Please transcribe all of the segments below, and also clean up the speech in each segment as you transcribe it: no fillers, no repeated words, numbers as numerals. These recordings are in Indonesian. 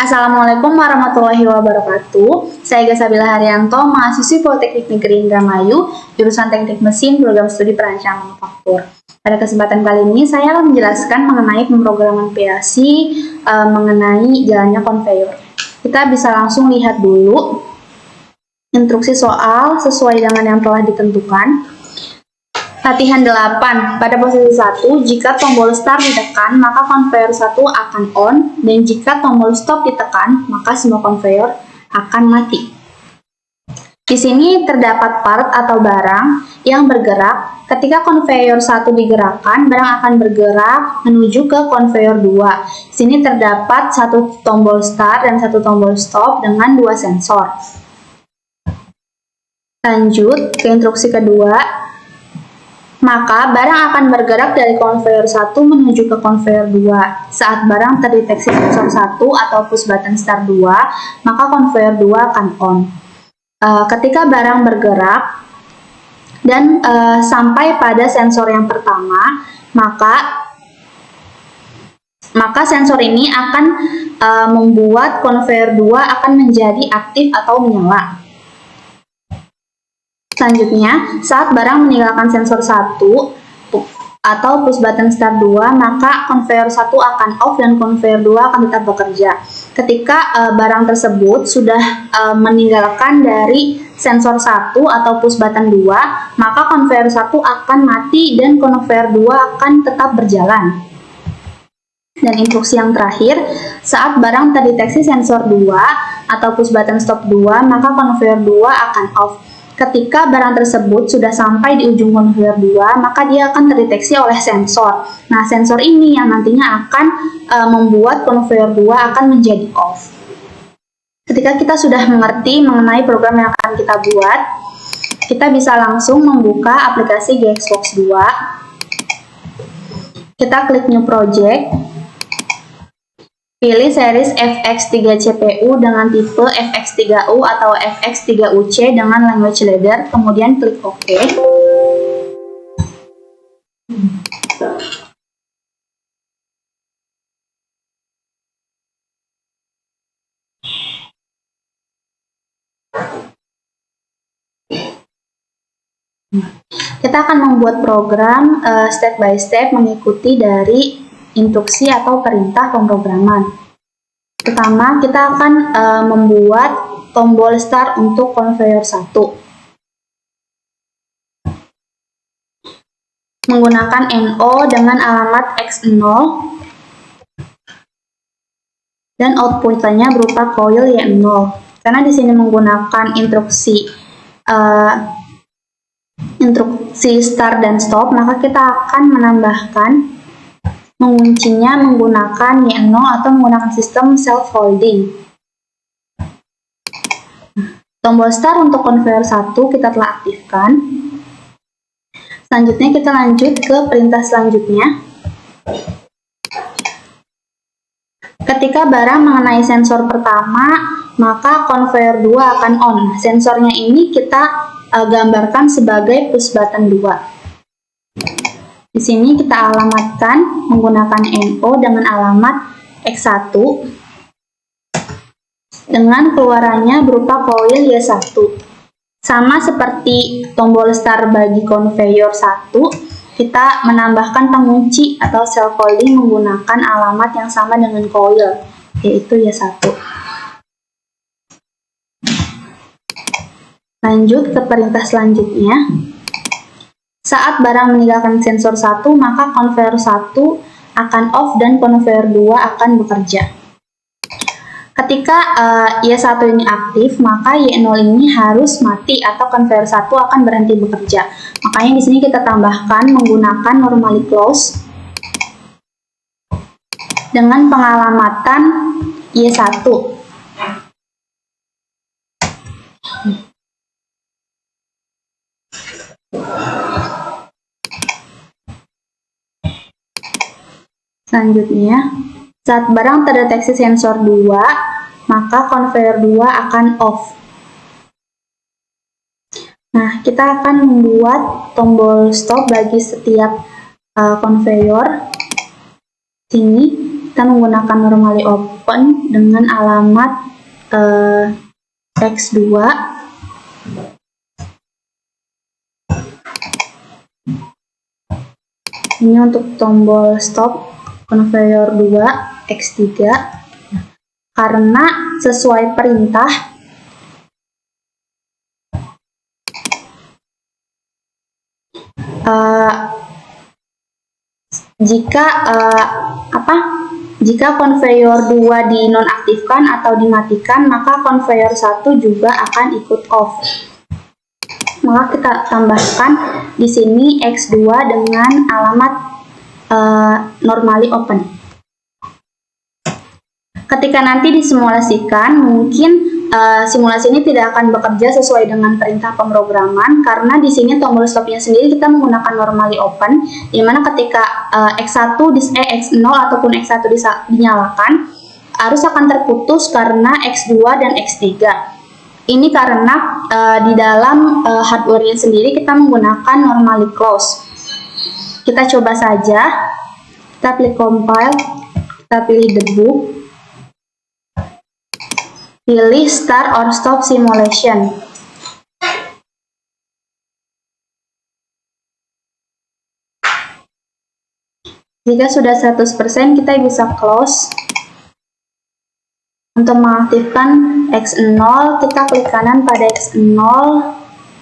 Assalamualaikum warahmatullahi wabarakatuh. Saya Gasabila Haryanto, mahasiswi Politeknik Negeri Indramayu, jurusan Teknik Mesin, program studi perancang manufaktur. Pada kesempatan kali ini, saya akan menjelaskan mengenai pemrograman PLC, mengenai jalannya konveyor. Kita bisa langsung lihat dulu instruksi soal sesuai dengan yang telah ditentukan. Latihan 8. Pada posisi 1, jika tombol start ditekan, maka konveyor 1 akan on, dan jika tombol stop ditekan, maka semua konveyor akan mati. Di sini terdapat part atau barang yang bergerak. Ketika konveyor 1 digerakkan, barang akan bergerak menuju ke konveyor 2. Di sini terdapat satu tombol start dan satu tombol stop dengan dua sensor. Lanjut ke instruksi kedua. Maka barang akan bergerak dari konveyor 1 menuju ke konveyor 2. Saat barang terdeteksi sensor 1 atau push button start 2, maka konveyor 2 akan on. Ketika barang bergerak dan sampai pada sensor yang pertama, maka sensor ini akan membuat konveyor 2 akan menjadi aktif atau menyala. Selanjutnya, saat barang meninggalkan sensor 1 atau push button start 2, maka konveyor 1 akan off dan konveyor 2 akan tetap bekerja. Ketika barang tersebut sudah meninggalkan dari sensor 1 atau push button 2, maka konveyor 1 akan mati dan konveyor 2 akan tetap berjalan. Dan instruksi yang terakhir, saat barang terdeteksi sensor 2 atau push button stop 2, maka konveyor 2 akan off. Ketika barang tersebut sudah sampai di ujung konveyor 2, maka dia akan terdeteksi oleh sensor. Nah, sensor ini yang nantinya akan membuat konveyor 2 akan menjadi off. Ketika kita sudah mengerti mengenai program yang akan kita buat, kita bisa langsung membuka aplikasi GXWorks 2. Kita klik New Project. Pilih series FX3 CPU dengan tipe FX3U atau FX3UC dengan language ladder, kemudian klik OK. Kita akan membuat program step by step mengikuti dari instruksi atau perintah pemrograman. Pertama, kita akan membuat tombol start untuk konveyor 1. Menggunakan NO dengan alamat X0 dan outputnya berupa coil Y0. Karena di sini menggunakan instruksi start dan stop, maka kita akan menguncinya menggunakan Y0 atau menggunakan sistem self-holding. Tombol start untuk konveyor 1 kita telah aktifkan. Selanjutnya kita lanjut ke perintah selanjutnya. Ketika barang mengenai sensor pertama, maka konveyor 2 akan on. Sensornya ini kita gambarkan sebagai push button 2. Di sini kita alamatkan menggunakan NO dengan alamat X1 dengan keluarannya berupa coil Y1. Sama seperti tombol start bagi konveyor 1, kita menambahkan pengunci atau self holding menggunakan alamat yang sama dengan coil, yaitu Y1. Lanjut ke perintah selanjutnya. Saat barang meninggalkan sensor 1, maka konveyor 1 akan off dan konveyor 2 akan bekerja. Ketika Y1 ini aktif, maka Y0 ini harus mati atau konveyor 1 akan berhenti bekerja. Makanya di sini kita tambahkan menggunakan normally close dengan pengalamatan Y1. Selanjutnya, saat barang terdeteksi sensor 2, maka konveyor 2 akan off. Nah, kita akan membuat tombol stop bagi setiap konveyor. Sini kita menggunakan normally open dengan alamat X2. Ini untuk tombol stop conveyor 2 X3. Karena sesuai perintah jika conveyor 2 dinonaktifkan atau dimatikan, maka conveyor 1 juga akan ikut off. Maka kita tambahkan di sini X2 dengan alamat normally open. Ketika nanti disimulasikan, mungkin simulasi ini tidak akan bekerja sesuai dengan perintah pemrograman, karena di sini tombol stopnya sendiri kita menggunakan normally open, di mana ketika X1, X0 ataupun X1 dinyalakan, arus akan terputus karena X2 dan X3. Ini karena di dalam hardware-nya sendiri kita menggunakan normally close. Kita coba saja, kita klik compile, kita pilih debug, pilih start or stop simulation. Jika sudah 100%, kita bisa close. Untuk mengaktifkan X0, kita klik kanan pada X0,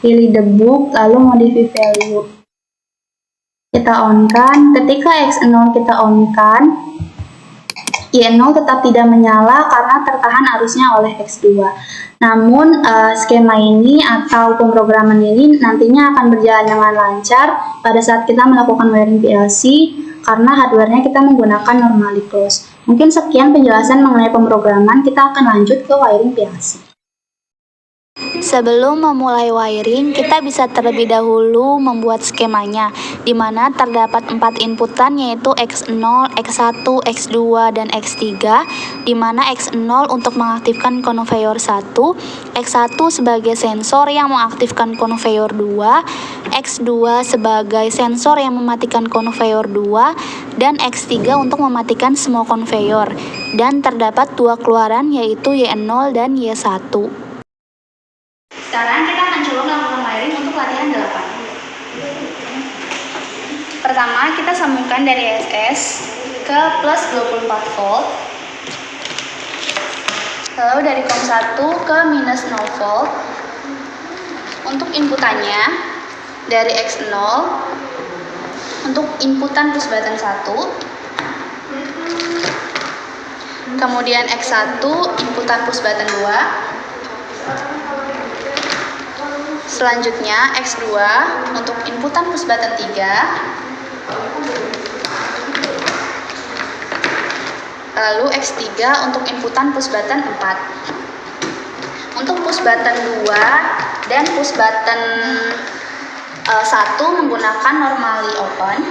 pilih debug, lalu modify value. Kita on-kan. Ketika X0 kita on-kan, Y0 tetap tidak menyala karena tertahan arusnya oleh X2. Namun skema ini atau pemrograman ini nantinya akan berjalan dengan lancar pada saat kita melakukan wiring PLC karena hardware-nya kita menggunakan normally close. Mungkin sekian penjelasan mengenai pemrograman, kita akan lanjut ke wiring PLC. Sebelum memulai wiring, kita bisa terlebih dahulu membuat skemanya, di mana terdapat 4 inputan yaitu X0, X1, X2, dan X3, di mana X0 untuk mengaktifkan conveyor 1, X1 sebagai sensor yang mengaktifkan conveyor 2, X2 sebagai sensor yang mematikan conveyor 2, dan X3 untuk mematikan semua conveyor. Dan terdapat 2 keluaran yaitu Y0 dan Y1. Sekarang kita akan coba melakukan wiring untuk latihan 8. Pertama, kita sambungkan dari SS ke plus 24 volt. Lalu dari COM 1 ke minus 0 volt. Untuk inputannya dari X0 untuk inputan push button 1. Kemudian X1 inputan push button 2. Selanjutnya X2 untuk inputan push button 3. Lalu X3 untuk inputan push button 4. Untuk push button 2 dan push button 1 menggunakan normally open.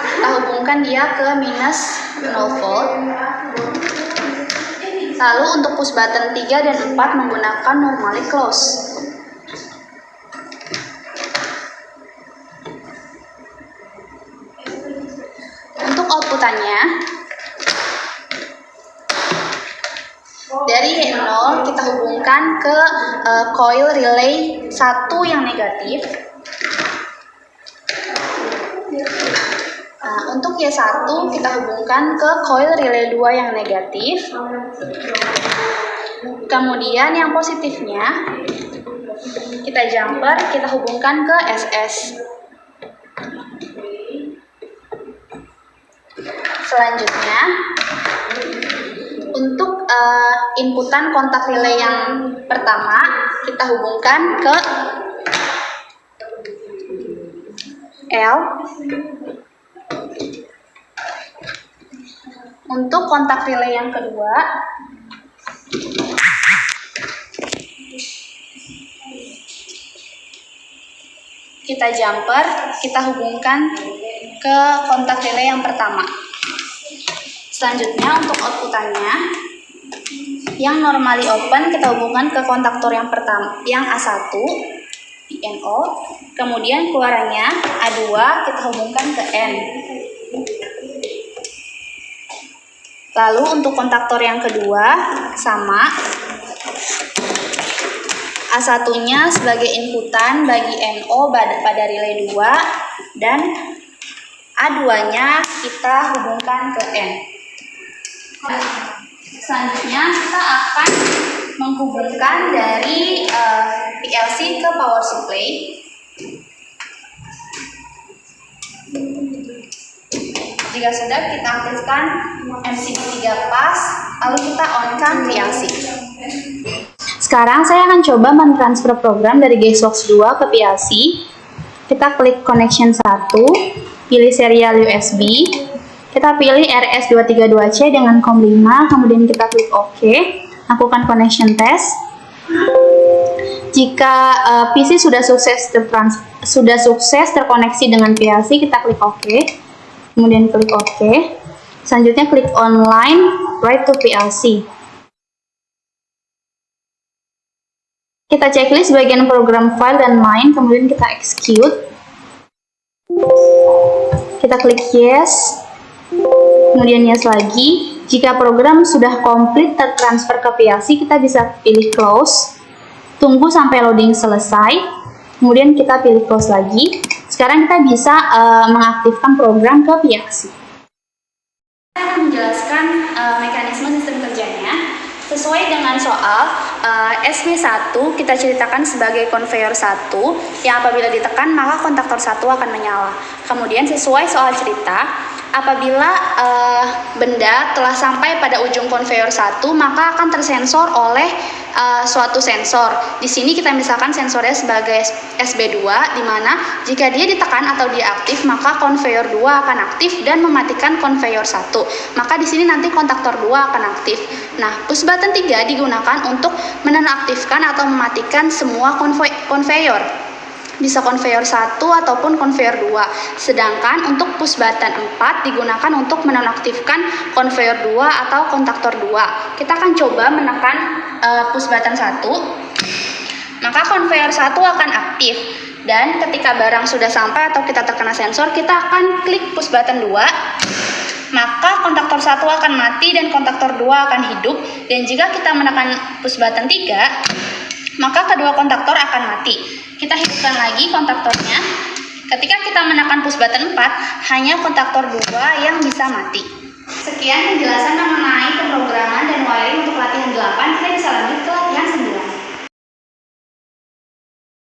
Kita hubungkan dia ke minus 0 volt. Lalu untuk push button 3 dan 4 menggunakan normally close. Untuk outputannya, dari Y0 kita hubungkan ke coil relay 1 yang negatif. Untuk Y1 kita hubungkan ke coil relay 2 yang negatif. Kemudian yang positifnya kita jumper, kita hubungkan ke SS. Selanjutnya untuk inputan kontak relay yang pertama kita hubungkan ke L. Untuk kontak relay yang kedua, kita jumper, kita hubungkan ke kontak relay yang pertama. Selanjutnya untuk outputannya, yang normally open kita hubungkan ke kontaktor yang pertama, yang A1. di NO, kemudian keluarannya A2 kita hubungkan ke N. Lalu untuk kontaktor yang kedua sama, A1-nya sebagai inputan bagi NO pada relay 2 dan A2-nya kita hubungkan ke N. Selanjutnya kita akan menghubungkan dari PLC ke power supply. Jika sudah, kita aktifkan MCB 3 pas, lalu kita on-kan PLC. Sekarang saya akan coba mentransfer program dari Guessworks 2 ke PLC. Kita klik connection 1, pilih serial USB, kita pilih RS232C dengan COM5, kemudian kita klik OK, lakukan connection test. Jika PC sudah sukses terkoneksi dengan PLC, kita klik OK, kemudian klik OK. Selanjutnya klik online, write to PLC. Kita checklist bagian program file dan line, kemudian kita execute. Kita klik yes, kemudian yes lagi. Jika program sudah komplit tertransfer ke PLC, kita bisa pilih close. Tunggu sampai loading selesai, kemudian kita pilih close lagi. Sekarang kita bisa mengaktifkan program ke PLC. Saya akan menjelaskan mekanisme sistem kerjanya. Sesuai dengan soal SB1 kita ceritakan sebagai konveyor 1 yang apabila ditekan maka kontaktor 1 akan menyala. Kemudian sesuai soal cerita, apabila benda telah sampai pada ujung konveyor 1 maka akan tersensor oleh suatu sensor. Di sini kita misalkan sensornya sebagai SB2, di mana jika dia ditekan atau dia aktif maka konveyor 2 akan aktif dan mematikan konveyor 1. Maka di sini nanti kontaktor 2 akan aktif. Nah, push button 3 digunakan untuk menonaktifkan atau mematikan semua konveyor. Bisa konveyor 1 ataupun konveyor 2. Sedangkan untuk push button 4 digunakan untuk menonaktifkan konveyor 2 atau kontaktor 2. Kita akan coba menekan push button 1. Maka konveyor 1 akan aktif. Dan ketika barang sudah sampai atau kita terkena sensor, kita akan klik push button 2. Maka kontaktor 1 akan mati dan kontaktor 2 akan hidup. Dan jika kita menekan push button 3, maka kedua kontaktor akan mati. Kita hidupkan lagi kontaktornya. Ketika kita menekan push button 4, hanya kontaktor 2 yang bisa mati. Sekian penjelasan mengenai pemrograman dan wiring untuk latihan 8. Kita bisa lanjut ke latihan 9.